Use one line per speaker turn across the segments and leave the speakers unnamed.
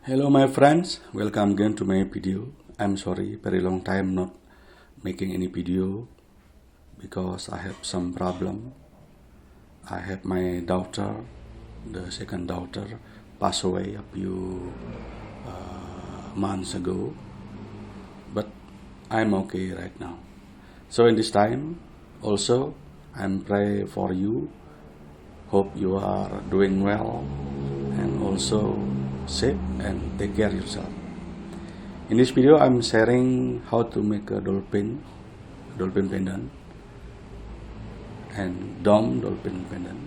Hello my friends, welcome again to my video. I'm sorry, very long time not making any video because I have some problem. I have my daughter, the second daughter, passed away a few months ago, but I'm okay right now. So in this time, also I'm pray for you. Hope you are doing well and also safe and take care yourself. In this video, I'm sharing how to make a dolphin pendant and dome dolphin pendant.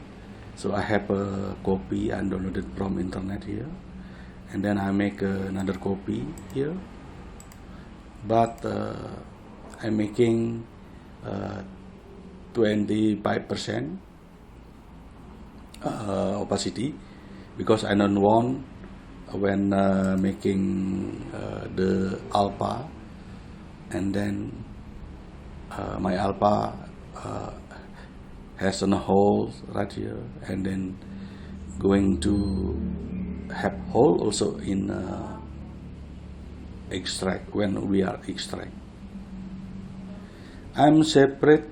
So I have a copy and downloaded from internet here, and then I make another copy here. But I'm making 25% opacity because I don't want when making the alpha, and then my alpha has a hole right here, and then going to have hole also in extract when we are extract. I'm separate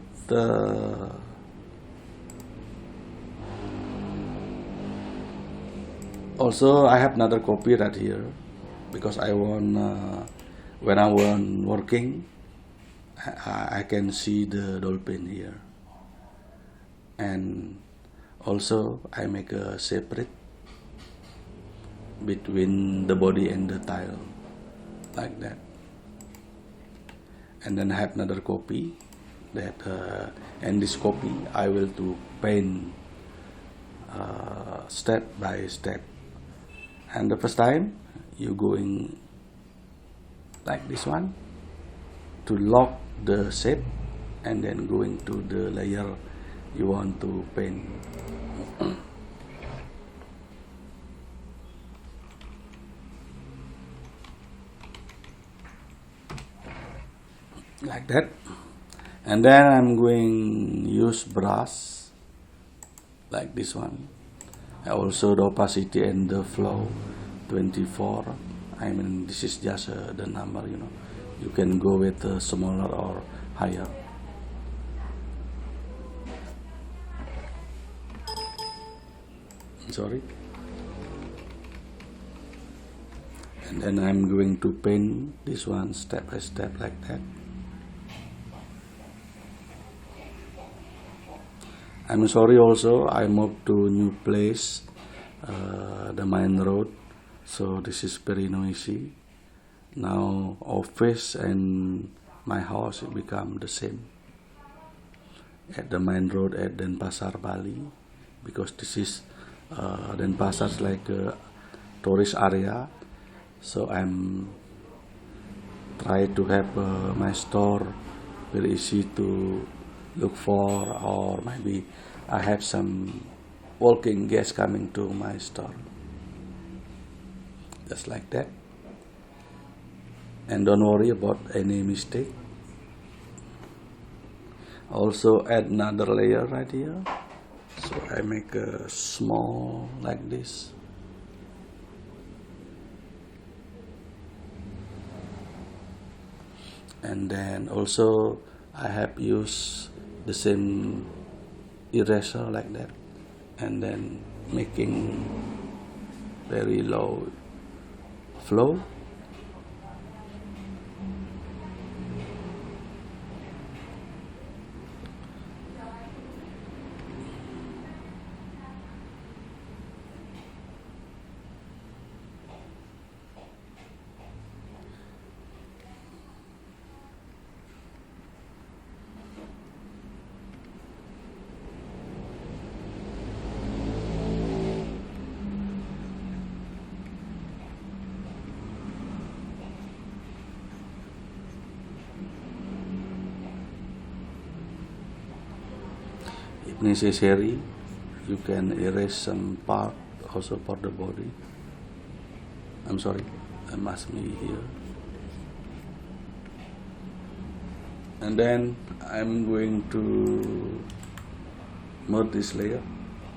also I have another copy right here because I want when I want working I can see the dolphin here, and also I make a separate between the body and the tail like that, and then I have another copy that and this copy I will to paint step by step. And the first time you going like this one to lock the shape, and then going to the layer you want to paint. Like that, and then I'm going use brush like this one. Also the opacity and the flow 24. I mean, this is just the number, you can go with smaller or higher. Sorry. And then I'm going to paint this one step by step like that. I'm sorry also, I moved to new place, the main road, so this is very noisy. Now office and my house become the same at the main road at Denpasar, Bali, because this is Denpasar is like a tourist area, so I'm try to have my store very easy to look for, or maybe I have some walking guests coming to my store, just like that. And don't worry about any mistake. Also add another layer right here, so I make a small like this. And then also I have used the same eraser like that, and then making very low flow. If necessary, you can erase some part also for the body. I'm sorry, I must be here. And then I'm going to merge this layer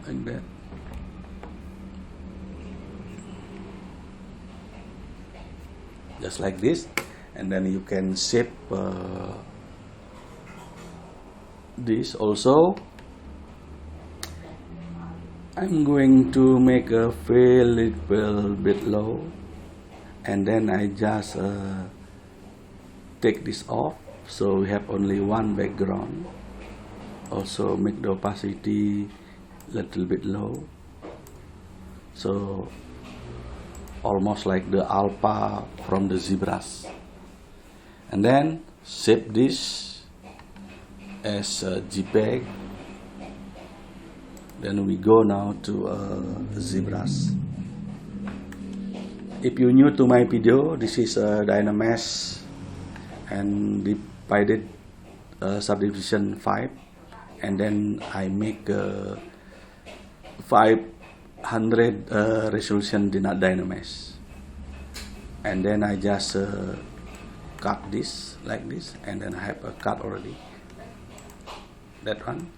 like that. just like this, and then you can shape this also. I'm going to make a fill little bit low, and then I just take this off, so we have only one background. Also make the opacity little bit low, so almost like the alpha from the zebras. And then shape this as a JPEG. Then we go now to zebras. If you're new to my video, this is a Dynamesh and divided subdivision 5, and then I make 500 resolution Dynamesh, and then I just cut this like this, and then I have a cut already, that one.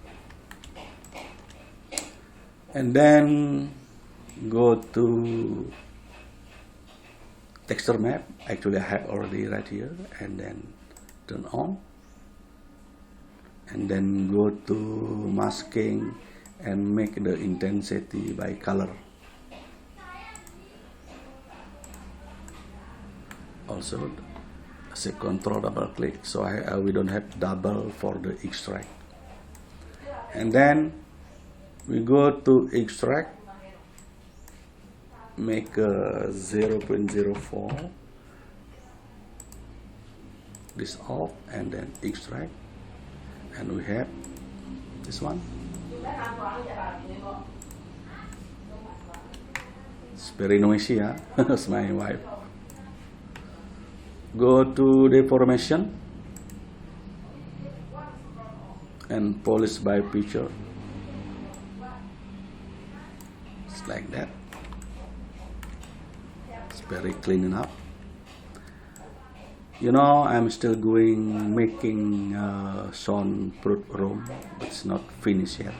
And then go to texture map. Actually I have already right here, and then turn on, and then go to masking and make the intensity by color. Also say control double click, so we don't have double for the extract. And then we go to extract, make a 0.04, this off, and then extract, and we have this one. It's very noisy, huh? That's my wife. Go to deformation and polish by picture. It's like that. It's very clean enough. You know, I'm still making soundproof room, but it's not finished yet.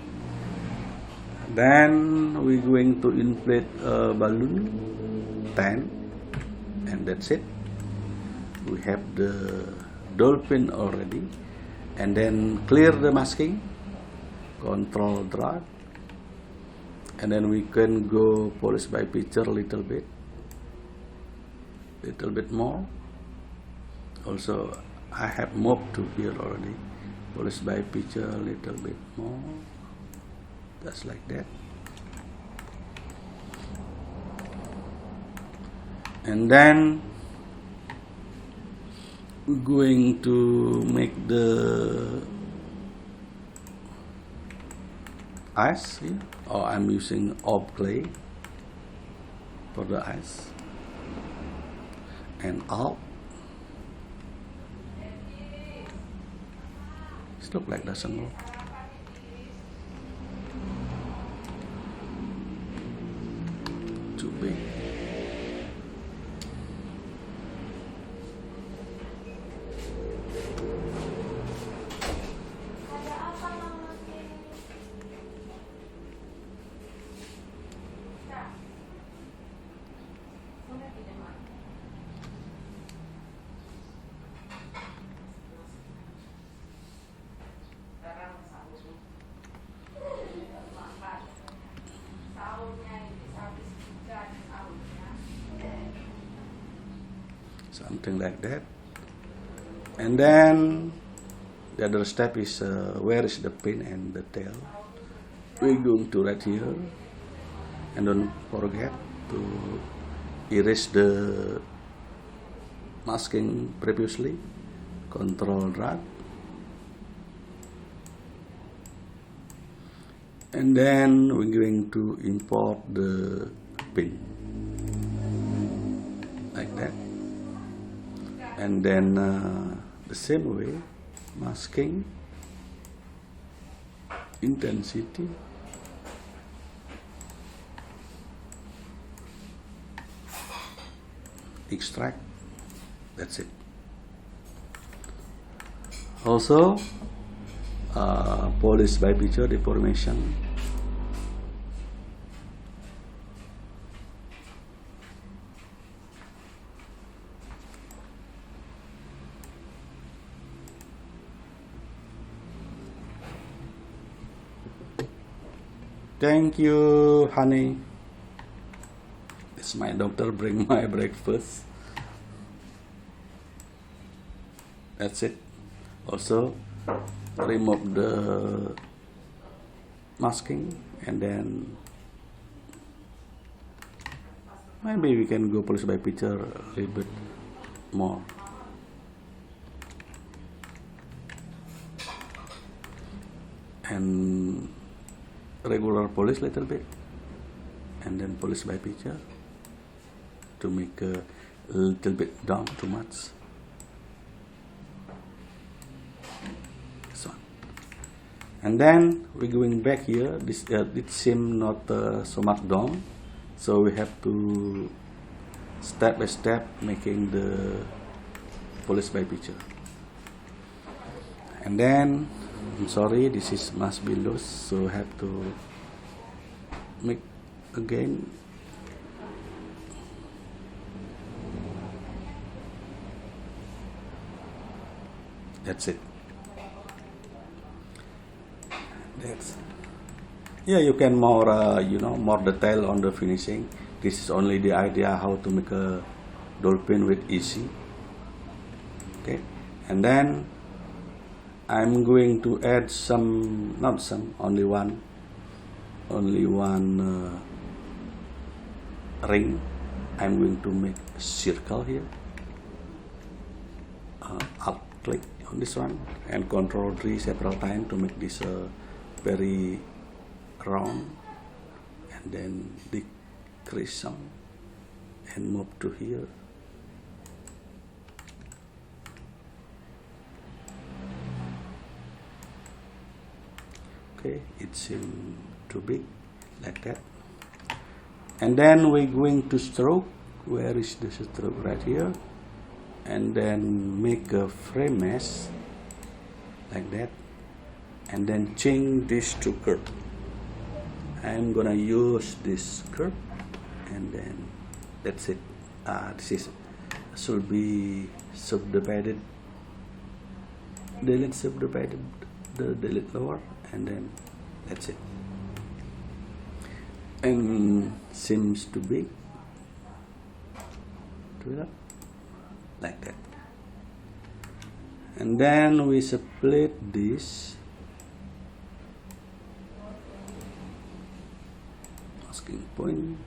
Then we're going to inflate a balloon 10, and that's it. We have the dolphin already, and then clear the masking, control drag, and then we can go polish by picture a little bit more. Also I have moved to here already, polish by picture a little bit more, just like that. And then going to make the eyes here. Oh, I'm using ob clay for the eyes, and up. It looks like doesn't work. Too big. Something like that. And then the other step is where is the pin and the tail. We're going to right here, and don't forget to erase the masking previously. Control drag, and then we're going to import the pin like that. And then the same way, masking, intensity, extract, that's it. Also polish by picture deformation. Thank you, honey. It's my daughter bring my breakfast. That's it. Also, remove the masking, and then maybe we can go police by picture a little bit more. And regular police little bit, and then police by picture to make a little bit down too much. So, and then we're going back here. This it seems not so much down, so we have to step by step making the police by picture. And then I'm sorry, this is must be loose, so I have to make again. That's it. That's, yeah, you can more more detail on the finishing. This is only the idea how to make a dolphin with easy. Okay, and then I'm going to add some, not some, only one ring. I'm going to make a circle here. Alt click on this one and Control 3 several times to make this very round, and then decrease some and move to here. Okay, it seems too big, like that. And then we're going to stroke. Where is the stroke? Right here. And then make a frame mesh, like that. And then change this to curve. I'm gonna use this curve, and then that's it. This is should be subdivided. Delete subdivided, the delete lower, and then that's it. And seems to be like that. And then we split this masking point,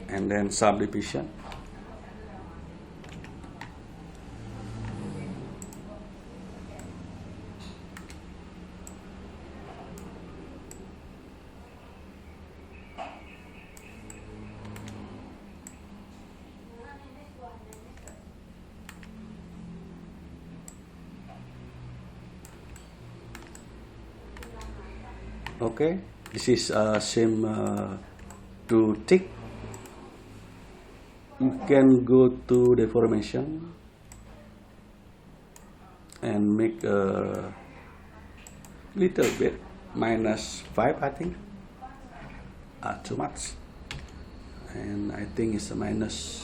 and then subdivision. Okay, this is same to tick. You can go to deformation and make a little bit -5, I think. Too much, and I think it's a minus.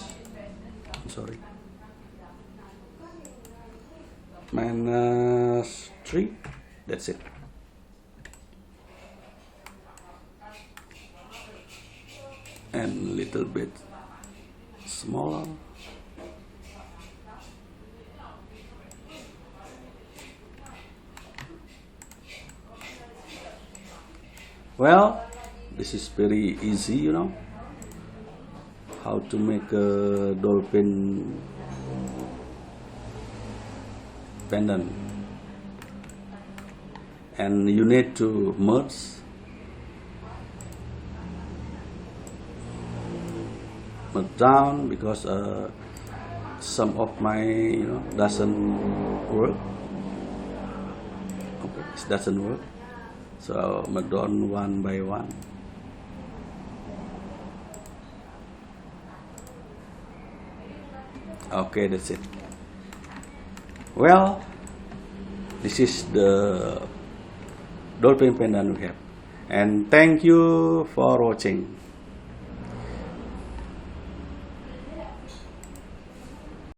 I'm sorry, -3. That's it. And little bit smaller. Well, this is very easy, how to make a dolphin pendant. And you need to merge down, because some of my doesn't work. Okay, it doesn't work, so make down one by one. Okay, that's it. Well, this is the dolphin pendant we have, and thank you for watching.